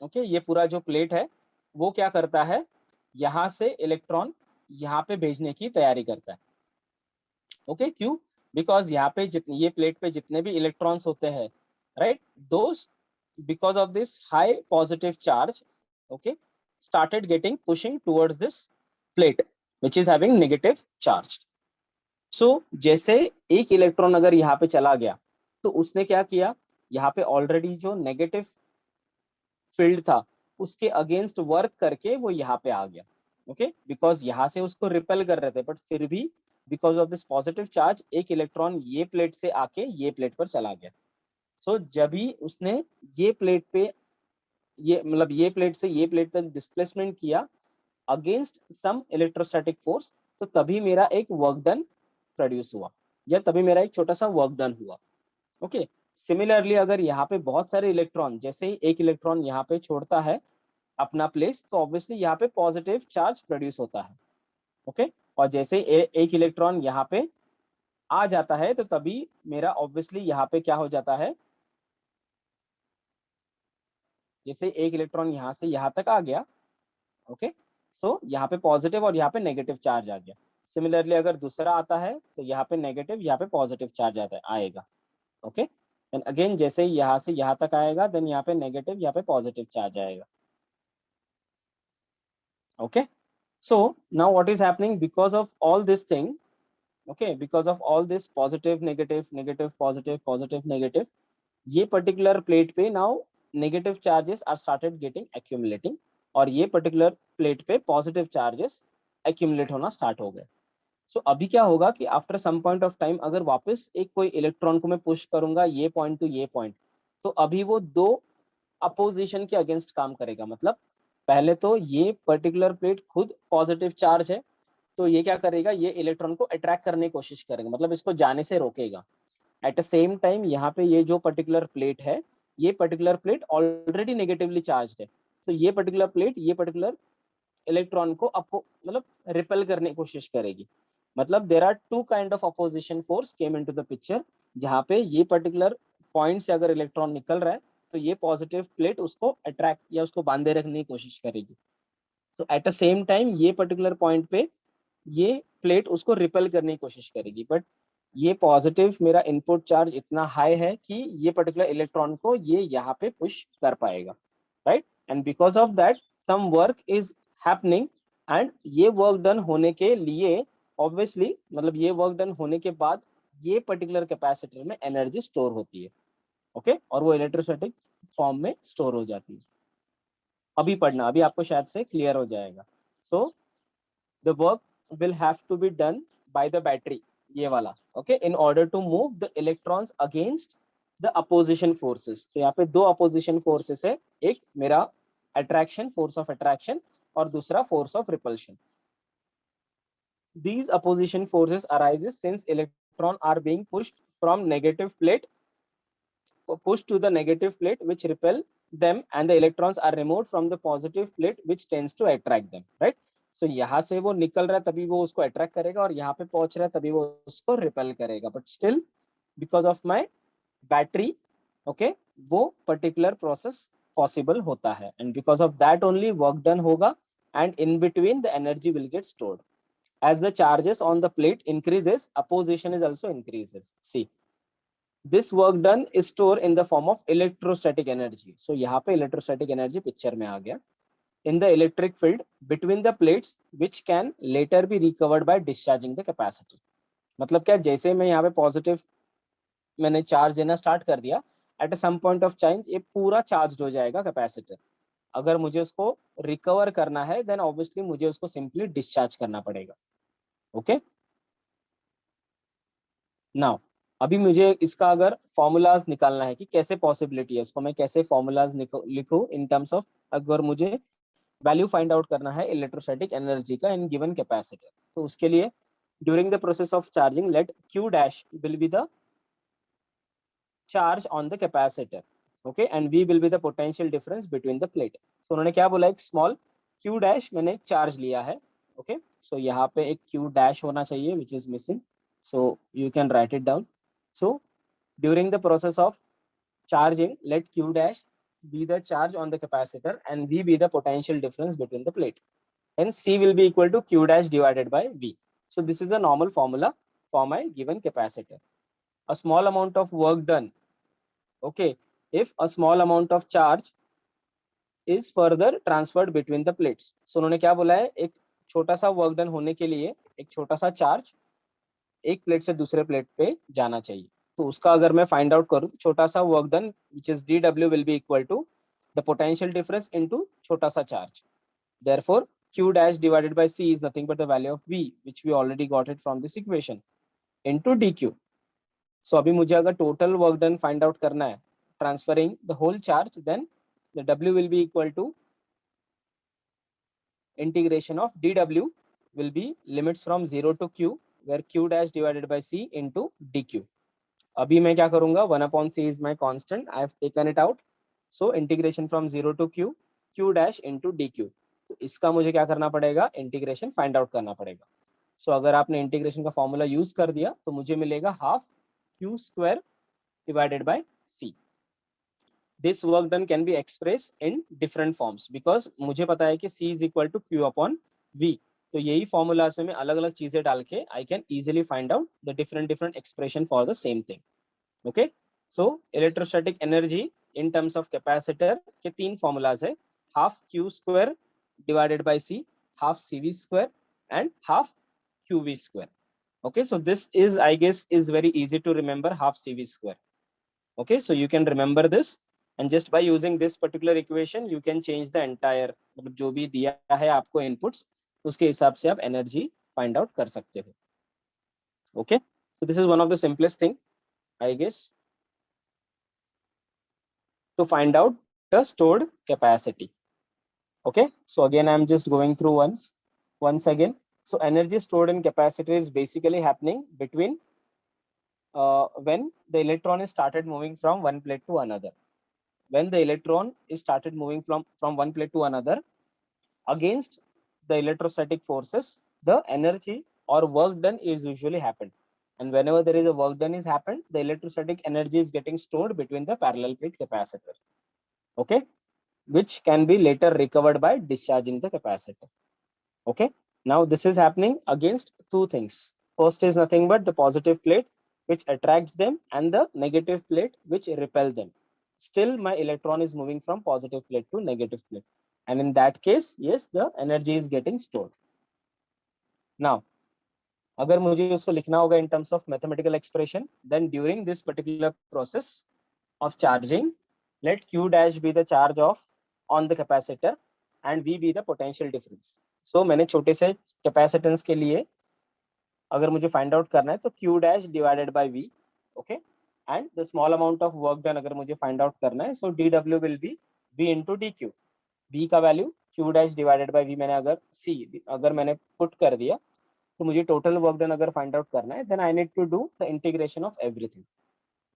okay, ये पूरा जो प्लेट है वो क्या करता है, यहाँ से इलेक्ट्रॉन यहाँ पे भेजने की तैयारी करता है। ओके, क्यों, बिकॉज यहाँ पे जितने ये प्लेट पे जितने भी इलेक्ट्रॉन्स होते हैं, right, those because of this high positive charge, okay, started getting pushing towards this plate which is having negative charge। so जैसे एक इलेक्ट्रॉन अगर यहाँ पे चला गया तो उसने क्या किया, यहाँ पे ऑलरेडी जो नेगेटिव फील्ड था उसके अगेंस्ट वर्क करके वो यहाँ पे आ गया। ओके, बिकॉज यहाँ से उसको रिपेल कर रहे थे बट फिर भी because of this positive charge एक इलेक्ट्रॉन ये प्लेट से आके ये प्लेट पर चला गया। सो जब ही उसने ये प्लेट पे ये मतलब ये प्लेट से ये प्लेट तक डिस्प्लेसमेंट किया अगेंस्ट सम इलेक्ट्रोस्टैटिक फोर्स, तो तभी मेरा एक वर्क डन प्रोड्यूस हुआ या तभी मेरा एक छोटा सा वर्क डन हुआ। ओके, सिमिलरली अगर यहाँ पे बहुत सारे इलेक्ट्रॉन, जैसे ही एक इलेक्ट्रॉन यहाँ पे छोड़ता है अपना प्लेस तो ऑब्वियसली यहाँ पे पॉजिटिव चार्ज प्रोड्यूस होता है। ओके, और जैसे ही एक इलेक्ट्रॉन यहाँ पे आ जाता है तो तभी मेरा ऑब्वियसली यहाँ पे क्या हो जाता है, जैसे एक इलेक्ट्रॉन यहाँ से यहाँ तक आ गया, ओके, सो यहाँ पे पॉजिटिव और यहाँ पे नेगेटिव चार्ज आ गया। सिमिलरली अगर दूसरा आता है तो यहाँ पे नेगेटिव यहाँ पे पॉजिटिव चार्ज आएगा। ओके, देन अगेन जैसे ही यहाँ से यहाँ तक आएगा देन यहाँ पे नेगेटिव यहाँ पे पॉजिटिव चार्ज आएगा। Okay, so now what is happening because of all this thing, okay, because of all this positive negative negative positive positive negative, ये पर्टिकुलर प्लेट पे now negative charges are started getting accumulating और ये particular plate पे positive charges accumulate होना start हो गए। So अभी क्या होगा कि after some point of time अगर वापस एक कोई इलेक्ट्रॉन को मैं पुश करूंगा ये पॉइंट टू ये पॉइंट, तो अभी वो 2 अपोजिशन के अगेंस्ट काम करेगा। मतलब पहले तो ये पर्टिकुलर प्लेट खुद पॉजिटिव चार्ज है तो ये क्या करेगा, ये इलेक्ट्रॉन को अट्रैक्ट करने की कोशिश करेगा, मतलब इसको जाने से रोकेगा। एट द सेम टाइम यहाँ पे ये जो पर्टिकुलर प्लेट है, ये particular plate already negatively charge है, तो ये पर्टिकुलर प्लेट ये पर्टिकुलर इलेक्ट्रॉन को मतलब रिपेल करने की कोशिश करेगी। मतलब there are two kind of opposition force came into the picture, जहाँ पे ये पर्टिकुलर पॉइंट से अगर इलेक्ट्रॉन निकल रहा है तो ये पॉजिटिव प्लेट उसको अट्रैक्ट या उसको बांधे रखने की कोशिश करेगी। सो एट द सेम टाइम ये पर्टिकुलर पॉइंट पे ये प्लेट उसको रिपेल करने की कोशिश करेगी, बट ये पॉजिटिव मेरा इनपुट चार्ज इतना हाई है कि ये पर्टिकुलर इलेक्ट्रॉन को ये यहाँ पे पुश कर पाएगा, right. And because of that some work is happening, and ये वर्क डन होने के लिए ऑब्वियसली, मतलब ये वर्क डन होने के बाद ये पर्टिकुलर कैपेसिटर में एनर्जी स्टोर होती है, ओके और वो इलेक्ट्रोस्टैटिक फॉर्म में स्टोर हो जाती है। अभी पढ़ना, अभी आपको शायद से क्लियर हो जाएगा। So the work will have to be done by the battery, ये वाला, okay, in order to move the electrons against the opposition forces। तो यहाँ पे दो opposition forces है, एक मेरा attraction, force of attraction, और दूसरा force of repulsion। These opposition forces arises since electron are being pushed from negative plate, pushed to the negative plate which repel them, and the electrons are removed from the positive plate which tends to attract them, right। सो यहाँ से वो निकल रहा है तभी वो उसको attract करेगा, और यहाँ पे पहुंच रहा है तभी वो उसको रिपेल करेगा, but still because of my battery, okay, वो पर्टिकुलर प्रोसेस पॉसिबल होता है, and because of that only work done होगा, and in between the energy will get stored. As the charges on the plate increases, opposition is also increases। See, this work done is stored in the form of electrostatic energy। So यहाँ पे electrostatic energy picture में आ गया। In the electric field between the plates which can later be recovered by discharging the capacitor। मतलब क्या, जैसे मैं यहाँ पे पॉजिटिव मैंने चार्ज देना स्टार्ट कर दिया, at some point of time ये पूरा चार्ज हो जाएगा कैपेसिटर। अगर मुझे उसको रिकवर करना है देन ऑब्वियसली मुझे उसको सिंपली डिस्चार्ज करना पड़ेगा, ओके। नाउ अभी मुझे इसका अगर फॉर्मूलाज निकालना है कि कैसे पॉसिबिलिटी है, उसको मैं कैसे फॉर्मूलाज लिखूं इन टर्म्स ऑफ, अगर मुझे वैल्यू फाइंड आउट करना है इलेक्ट्रोस्टैटिक एनर्जी का इन गिवन कैपेसिटर, तो उसके लिए during the process of charging let Q dash will be the charge on the capacitor, okay, and V will be the potential difference between the plate. So उन्होंने क्या बोला, एक small Q dash मैंने charge लिया है, okay. So यहाँ पे एक क्यू डैश होना चाहिए which is missing, so you can write it down। So during the process of charging let q dash be the charge on the capacitor and v be the potential difference between the plate, and c will be equal to q dash divided by v। So this is a normal formula for my given capacitor। A small amount of work done, okay, if a small amount of charge is further transferred between the plates। So उन्होंने क्या बोला है, एक छोटा सा work done होने के लिए एक छोटा सा चार्ज एक प्लेट से दूसरे प्लेट पे जाना चाहिए। तो उसका अगर मैं फाइंड आउट करूँ, छोटा सा work done which is d डब्ल्यू will be equal to the potential difference into छोटा सा charge. Therefore q dash divided by c is nothing but the value of v which we already got it from this equation into dq। so अभी मुझे अगर total work done फाइंड out करना है transferring the whole charge, then the w will be equal to integration of dw will be limits from 0 to q where q dash divided by c into dq। अभी मैं क्या करूंगा, 1/c is my constant, I have taken it out, so integration from 0 to q q dash into dq। तो इसका मुझे क्या करना पड़ेगा, इंटीग्रेशन फाइंड आउट करना पड़ेगा। सो अगर आपने इंटीग्रेशन का फॉर्मूला यूज कर दिया तो मुझे मिलेगा half q square divided by c। This work done can be express in different forms because मुझे पता है कि c is equal to q upon v। तो यही फॉर्मूलाज में मैं अलग अलग चीजें डाल के I can easily find out the different expression for the same thing, okay. So electrostatic energy in terms of capacitor के तीन फॉर्मूलाज है, half q square divided by c, half c v square and half q v square, okay। So this is, I guess, is very easy to remember, half cv square, okay। So you can remember this, and just by using this particular equation you can change the entire, मतलब जो भी दिया है आपको inputs उसके हिसाब से आप एनर्जी फाइंड आउट कर सकते हो, okay। So this is one of the simplest thing, I guess, to find out the stored capacity, okay। So again I'm just going through once again। So energy stored in capacitor is basically happening between when the electron is started moving from one plate to another. When the electron is started moving from one plate to another against the electrostatic forces, the energy or work done is usually happened. And whenever there is a work done is happened, the electrostatic energy is getting stored between the parallel plate capacitors. Okay, which can be later recovered by discharging the capacitor. Okay, now this is happening against two things. First is nothing but the positive plate which attracts them and the negative plate which repel them. Still my electron is moving from positive plate to negative plate, and in that case, yes, the energy is getting stored. Now अगर मुझे उसको लिखना होगा in terms of mathematical expression, then during this particular process of charging, let Q dash be the charge of on the capacitor and V be the potential difference. So मैंने छोटे से capacitance के लिए अगर मुझे find out करना है तो Q dash divided by V, okay, and the small amount of work done अगर मुझे find out करना है, so dW will be V into dQ. V का value Q dash divided by V मैंने अगर C अगर मैंने put कर दिया तो मुझे टोटल वर्क डन अगर फाइंड आउट करना है, then I need to do the integration of everything.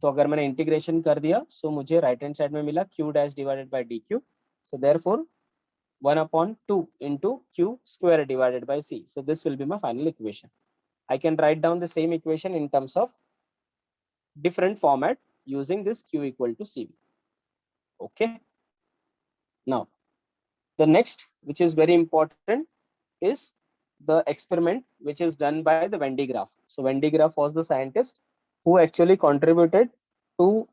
तो अगर मैंने इंटीग्रेशन कर दिया, सो मुझे राइट हैंड साइड में मिला Q dash divided by D Q. So therefore 1/2 into Q square divided by C. So this will be my final equation. I can write down the same equation in terms of different format using this Q equal to CV. Okay. Now, the next, which is very important, is the experiment which is done by the Van de Graaff. So Van de Graaff was the scientist who actually contributed to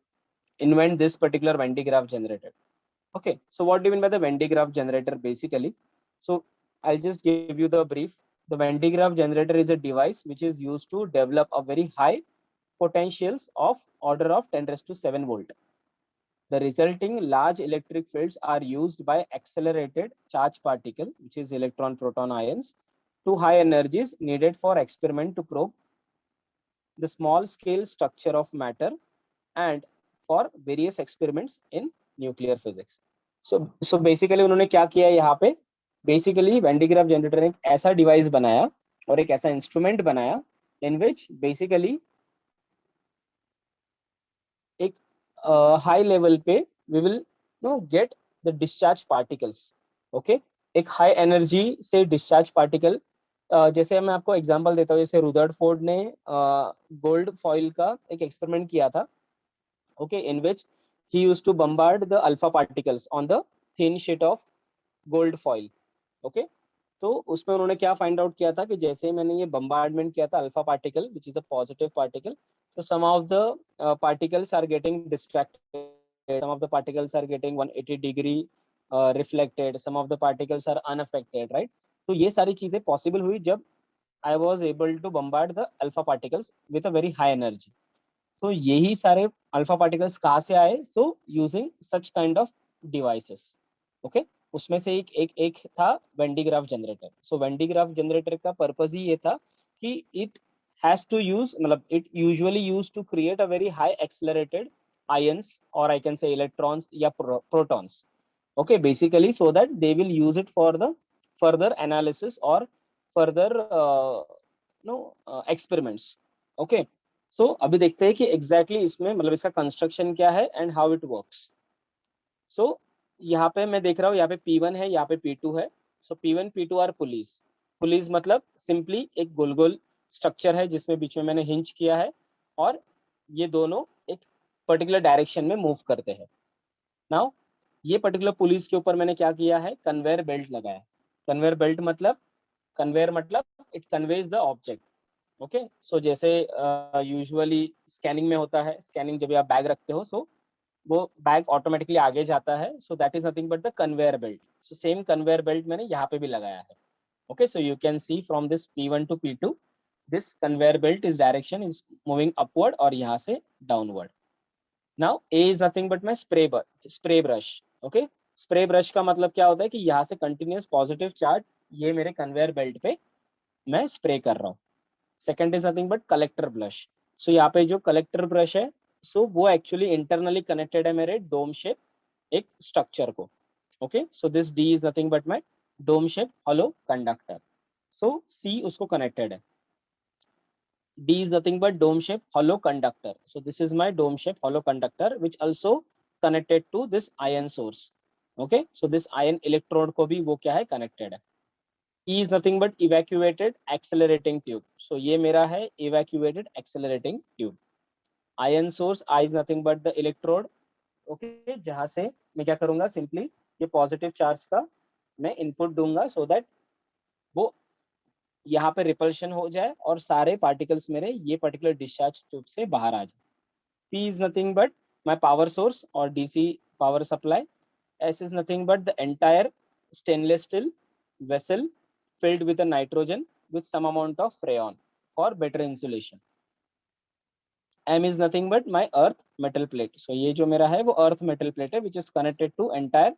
invent this particular Van de Graaff generator. Okay, so what do you mean by the Van de Graaff generator basically? So I'll just give you the brief. The Van de Graaff generator is a device which is used to develop a very high potentials of order of 10 raised to 7 volt. The resulting large electric fields are used by accelerated charge particle, which is electron proton ions, to high energies needed for experiment to probe the small scale structure of matter and for various experiments in nuclear physics. So basically उन्होंने क्या किया यहाँ पे, basically Van de Graaff generator ने एक ऐसा device बनाया और एक ऐसा इंस्ट्रूमेंट बनाया in which basically एक हाई लेवल पे we will know get the discharge particles. Okay, एक हाई एनर्जी से डिस्चार्ज पार्टिकल, जैसे मैं आपको एग्जांपल देता हूँ, जैसे रुदरफोर्ड ने गोल्ड फॉइल का एक एक्सपेरिमेंट किया था. Okay, in which he used to bombard the alpha particles on the thin sheet of gold foil. Okay, तो उसमें उन्होंने क्या फाइंड आउट किया था कि जैसे मैंने ये बम्बार्डमेंट किया था alpha particle which is a positive particle, so some of the particles are getting distracted, some of the particles are getting 180-degree reflected, some of the particles are unaffected, right? तो ये सारी चीजें possible हुई जब I was able to bombard the alpha particles with a very high energy. तो यही सारे alpha particles कहाँ से आए? So using such kind of devices. Okay, उसमें से एक था Van de Graaff generator. So Van de Graaff generator का पर्पज ही ये था कि इट हैज टू यूज, मतलब it usually use to create a very high accelerated ions or I can say electrons या protons. Okay, basically so that they will use it for the further analysis or further experiments. Okay, सो अभी देखते हैं कि exactly इसमें मतलब इसका construction क्या है एंड हाउ इट वर्क्स. सो यहाँ पे मैं देख रहा हूँ, यहाँ पे P1 है, यहाँ पे P2 है. So P1 P2 are pulleys. Pulleys मतलब सिंपली एक गोल गोल स्ट्रक्चर है जिसमें बीच में मैंने हिंच किया है और ये दोनों एक पर्टिकुलर डायरेक्शन में मूव करते हैं. नाउ ये पर्टिकुलर पुलिस के ऊपर मैंने क्या किया है, कन्वेयर बेल्ट लगाया. कन्वेयर बेल्ट मतलब, कन्वेयर मतलब it conveys the object. Okay, so जैसे यूजुअली स्कैनिंग में होता है, स्कैनिंग जब आप बैग रखते हो, सो वो बैग ऑटोमेटिकली आगे जाता है. So that is nothing but the conveyor belt. So same conveyor belt मैंने यहाँ पे भी लगाया है. Okay, so you can see from this P1 to P2 this conveyor belt is direction is moving upward और यहाँ से downward. Now A is nothing but my spray brush. Okay, spray brush का मतलब क्या होता है कि यहाँ से कंटिन्यूस पॉजिटिव चार्ज ये मेरे कन्वेयर बेल्ट पे मैं स्प्रे कर रहा हूँ. Second is nothing but collector brush. So यहाँ पे जो कलेक्टर ब्रश है, सो वो एक्चुअली इंटरनली कनेक्टेड है मेरे डोम शेप एक स्ट्रक्चर को. Okay, so this D is nothing but my dome shape hollow conductor. So C उसको कनेक्टेड है. D is nothing but dome shape hollow conductor. So this is my dome shape hollow conductor, which also connected to this ion source. Okay, so this ion electrode को भी वो क्या है connected है. E is nothing but evacuated accelerating tube. So ये मेरा है evacuated accelerating tube. Ion source I is nothing but the electrode. Okay, जहां से मैं क्या करूंगा, simply ये positive charge का मैं input दूंगा so that वो यहाँ पे रिपल्शन हो जाए और सारे पार्टिकल्स मेरे ये पर्टिकुलर डिस्चार्ज ट्यूब से बाहर आ जाए. P is nothing but my power source or DC power supply. S is nothing but the entire stainless steel vessel filled with a nitrogen with some amount of freon for better insulation. M is nothing but my earth metal plate. So ये जो मेरा है वो earth metal plate है which is connected to entire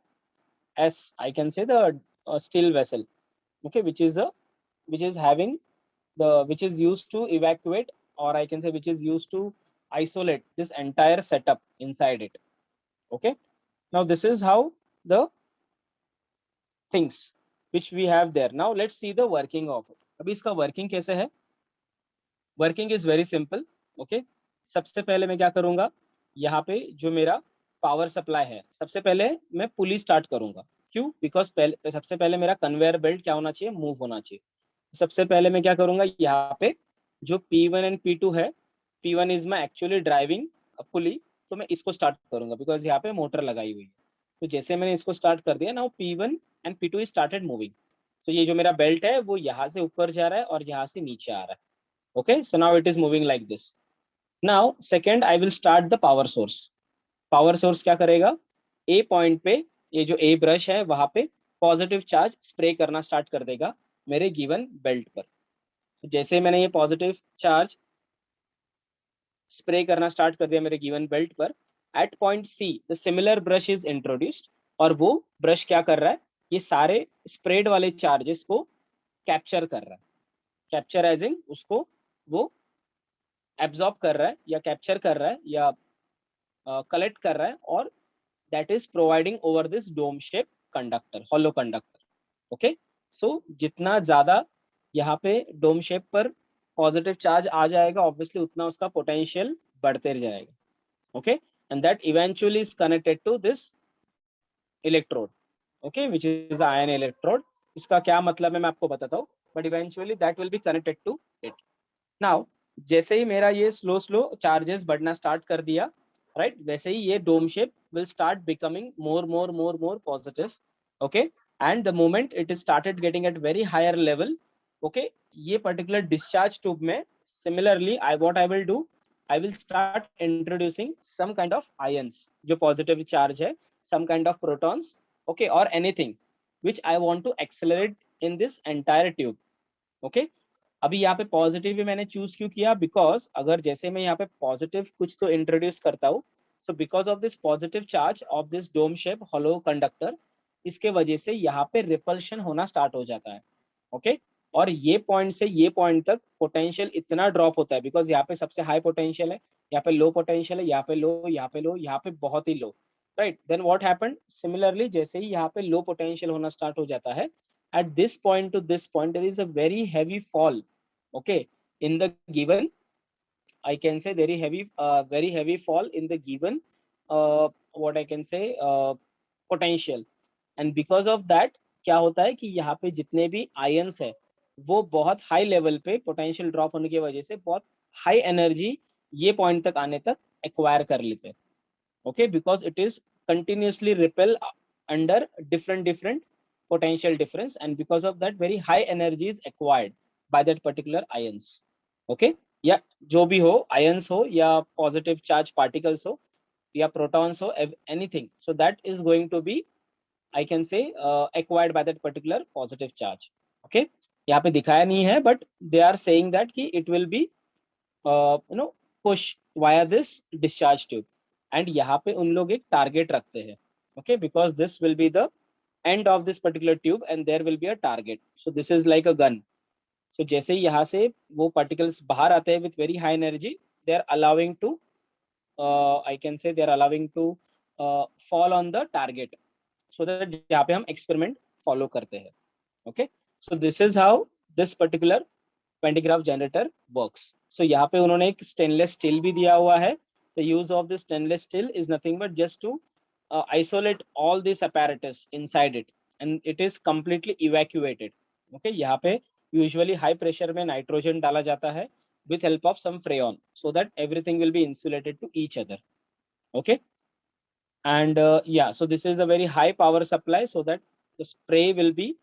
S, I can say the steel vessel, okay, which is having which is used to evacuate, or I can say which is used to isolate this entire setup inside it. Okay, now this is how the things which we have there. Now let's see the working of it. अभी इसका working कैसे है? Working is very simple. Okay, सबसे पहले मैं क्या करूंगा, यहाँ पे जो मेरा पावर सप्लाई है सबसे पहले मैं पुली स्टार्ट करूंगा. क्यों? बिकॉज पहले सबसे पहले मेरा कन्वेयर बेल्ट क्या होना चाहिए, मूव होना चाहिए. सबसे पहले मैं क्या करूंगा, यहाँ पे जो P1 एंड P2 है, P1 is my actually driving pulley, तो मैं इसको स्टार्ट करूंगा बिकॉज यहाँ पे मोटर लगाई हुई है. तो जैसे मैंने इसको स्टार्ट कर दिया, now P1 and P2 is started moving. तो ये जो मेरा बेल्ट है वो यहाँ से ऊपर जा रहा है और यहाँ से नीचे आ रहा है. Okay, so now it is moving like this. Now second I will start the power source. Power source क्या करेगा, ए पॉइंट पे ये जो ए ब्रश है वहां पे पॉजिटिव चार्ज स्प्रे करना स्टार्ट कर देगा मेरे गिवन बेल्ट पर. तो जैसे मैंने ये पॉजिटिव चार्ज स्प्रे करना स्टार्ट कर दिया मेरे गिवन बेल्ट पर, at point C the similar brush is introduced. और वो ब्रश क्या कर रहा है, ये सारे स्प्रेड वाले चार्जेस को कैप्चर कर रहा है. कैप्चर एज इन उसको वो एब्जॉर्ब कर रहा है या कैप्चर कर रहा है या कलेक्ट कर रहा है, और that is providing over this dome shape conductor, hollow conductor. Okay, so जितना ज्यादा यहाँ पे डोम शेप पर पॉजिटिव चार्ज आ जाएगा ऑब्वियसली उतना उसका पोटेंशियल बढ़ते जाएगा. Okay, and that eventually is connected to this electrode. Okay, which is ion electrode. इसका क्या मतलब है मैं आपको बताता हूँ, but eventually that will be connected to it. Now जैसे ही मेरा ये स्लो स्लो चार्जेस बढ़ना स्टार्ट कर दिया, राइट, वैसे ही ये dome shape will start becoming more positive. Okay, and the moment it is started getting at very higher level, okay, ये पर्टिकुलर डिस्चार्ज ट्यूब में similarly I will do, I will start introducing some kind of ions जो positive charge है, some kind of protons, okay, or anything which I want to accelerate in this entire tube. Okay, अभी यहाँ पे positive भी मैंने choose क्यों किया, because अगर जैसे मैं यहाँ पे पॉजिटिव कुछ तो इंट्रोड्यूस करता हूँ, so because of this positive charge of this dome shape hollow conductor, इसके वजह से यहाँ पे रिपल्शन होना स्टार्ट हो जाता है. ओके, और ये पॉइंट से ये पॉइंट तक पोटेंशियल इतना ड्रॉप होता है बिकॉज यहाँ पे सबसे हाई पोटेंशियल है, यहाँ पे लो पोटेंशियल है, यहाँ पे लो, यहाँ पे लो, यहाँ पे बहुत ही low. Right, then what happened, similarly जैसे ही यहाँ पे लो पोटेंशियल होना स्टार्ट हो जाता है, at this point to this point there is a very heavy fall, okay, in the given, I can say very heavy fall in the given what I can say potential. And because of that क्या होता है कि यहाँ पे जितने भी ions है वो बहुत हाई लेवल पे पोटेंशियल ड्रॉप होने की वजह से बहुत हाई एनर्जी ये पॉइंट तक आने तक एक्वायर कर लेते हैं. Okay, because it is continuously repel under different potential difference, and because of that very high energy is acquired by that particular ions. Okay, या जो भी हो, ions हो या positive charge particles हो या protons हो, anything, so that is going to be, I can say acquired by that particular positive charge. Okay, यहाँ पे दिखाया नहीं है but they are saying that कि it will be push via this discharge tube. And यहाँ पे उन लोग एक टारगेट रखते हैं. Okay, because this will be the end of this particular tube and there will be a target. So this is like a gun. So जैसे ही यहाँ से वो पार्टिकल्स बाहर आते हैं with very high energy, they are allowing to I can say they are allowing to fall on the target, so that यहाँ पे हम एक्सपेरिमेंट फॉलो करते हैं. Okay, so this is how this particular Van generator works. So यहाँ पे उन्होंने एक stainless steel भी दिया हुआ है. The use of this stainless steel is nothing but just to isolate all this apparatus inside it, and it is completely evacuated. Okay, यहाँ पे usually high pressure में nitrogen डाला जाता है with help of some freon, so that everything will be insulated to each other. Okay, and yeah, so this is a very high power supply, so that the spray will be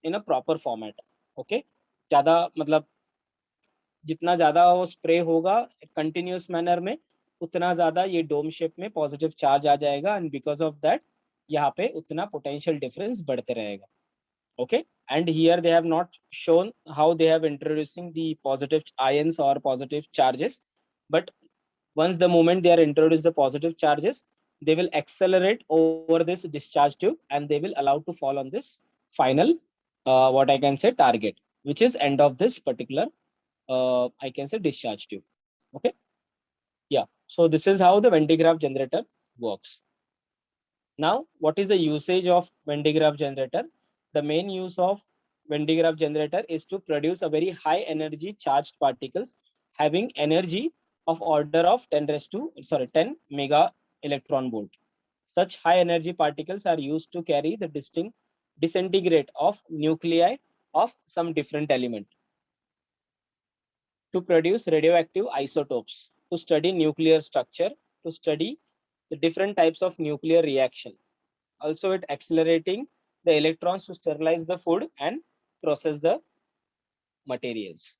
in a proper format. Okay, ज़्यादा मतलब जितना ज्यादा वो spray होगा continuous manner में, उतना ज्यादा ये डोम शेप में पॉजिटिव चार्ज आ जाएगा, एंड बिकॉज ऑफ दैट यहाँ पे उतना पोटेंशियल डिफरेंस बढ़ते रहेगा. Okay, and here they have not shown how they have introducing the positive ions or positive charges, but once the moment they are introduced the positive charges, they will accelerate over this discharge tube, and they will allow to fall on this final what I can say target, which is end of this particular I can say discharge tube. Okay, yeah, so this is how the Van de Graaff generator works. Now, what is the usage of Van de Graaff generator? The main use of Van de Graaff generator is to produce a very high energy charged particles having energy of order of 10 mega electron volt. Such high energy particles are used to carry the distinct disintegrate of nuclei of some different element, to produce radioactive isotopes, to study nuclear structure, to study the different types of nuclear reaction. Also, it accelerating the electrons to sterilize the food and process the materials.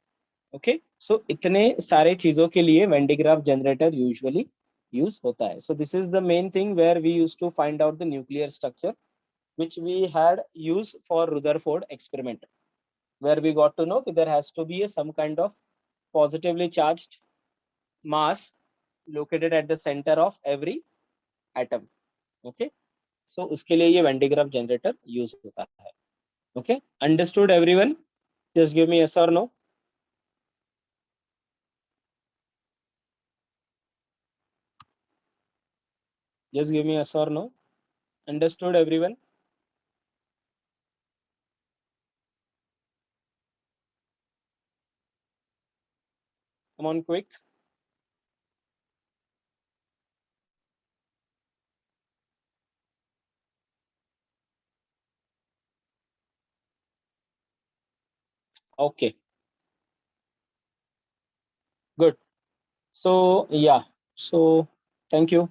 Okay, so इतने सारे चीजों के लिए Van de Graaff generator usually use होता है. So this is the main thing where we used to find out the nuclear structure, which we had used for Rutherford experiment, where we got to know that there has to be some kind of positively charged mass located at the center of every atom. Okay, so उसके लिए ये Van de Graaff generator use होता है. Okay, understood everyone? Just give me yes or no. Just give me yes or no. Understood everyone? Come on, quick. Okay, good. So yeah, so thank you.